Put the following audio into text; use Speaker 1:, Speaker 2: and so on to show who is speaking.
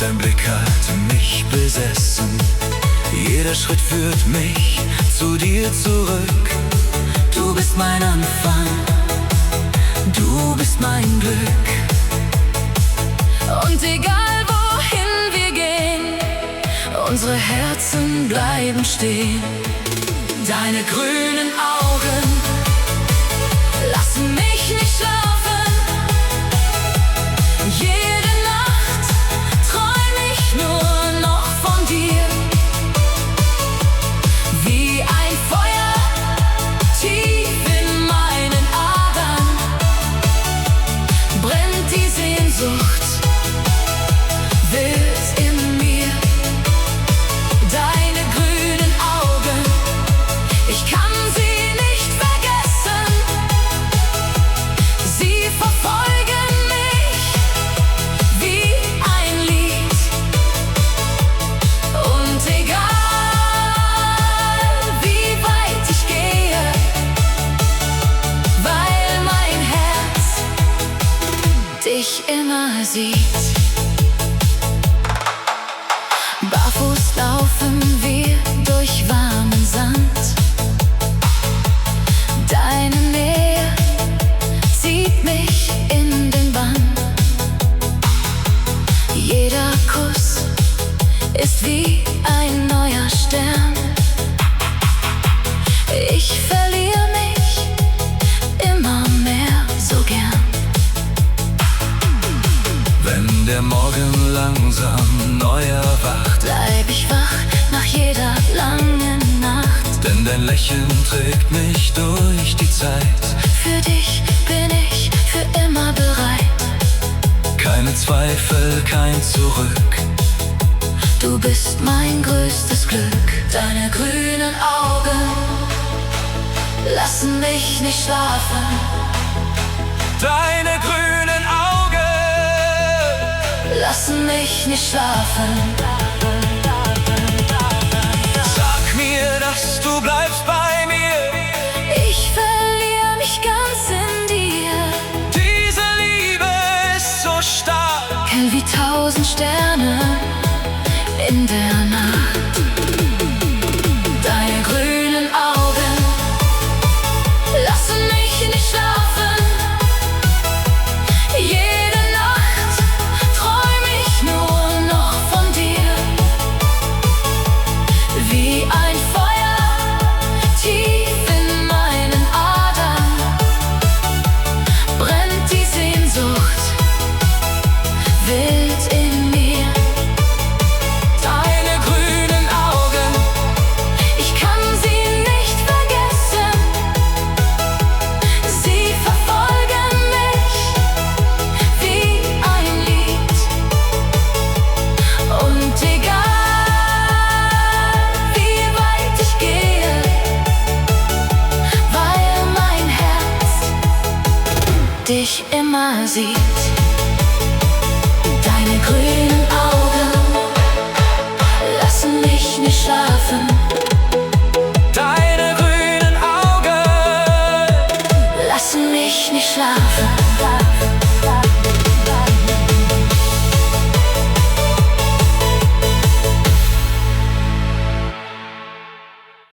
Speaker 1: dein Blick hat mich besessen. Jeder Schritt führt mich zu dir zurück. Du bist mein Anfang, du bist mein Glück.
Speaker 2: Und egal wohin wir gehen, unsere Herzen bleiben stehen.
Speaker 1: Deine grünen Augen
Speaker 2: lassen mich nicht schlafen. Jede Nacht träum ich nur noch von dir. Wie ein Feuer tief in meinen Adern brennt die Sehnsucht wild in mir. Deine grünen Augen, ich kann sie nicht vergessen. Sie verfolgen mich wie ein Lied. Und egal wie weit ich gehe, weil mein Herz dich immer sieht. Barfuß laufen wir durch warmen Sand. Deine Nähe zieht mich in den Bann. Jeder Kuss ist wie ein neuer Stern. Ich verliere mich immer mehr so gern.
Speaker 1: Wenn der Morgen langsam neu erwacht,
Speaker 2: Bleib ich wach nach jeder langen Nacht.
Speaker 1: denn dein Lächeln trägt mich durch die Zeit.
Speaker 2: Für dich bin ich für immer bereit.
Speaker 1: Keine Zweifel, kein Zurück.
Speaker 2: Du bist mein größtes Glück. Deine grünen Augen lassen mich nicht schlafen.
Speaker 1: Deine grünen Augen
Speaker 2: Lassen mich nicht schlafen.
Speaker 1: sag mir, dass du bleibst bei mir.
Speaker 2: Ich verliere mich ganz in dir.
Speaker 1: Diese Liebe ist so stark.
Speaker 2: Hell wie 1000 Sterne in der Nacht. Deine grünen Augen lassen mich nicht schlafen. Jede Nacht träum ich nur noch von dir. Wie ein Feuer tief in meinen Adern brennt die Sehnsucht wild in mir.
Speaker 1: Deine grünen Augen,
Speaker 2: Ich kann sie nicht vergessen. Sie verfolgen mich wie ein Lied. Und egal wie weit ich gehe, weil mein Herz dich immer sieht. Deine grünen Augen lassen mich nicht schlafen.
Speaker 1: deine grünen Augen.
Speaker 2: Lassen mich nicht schlafen.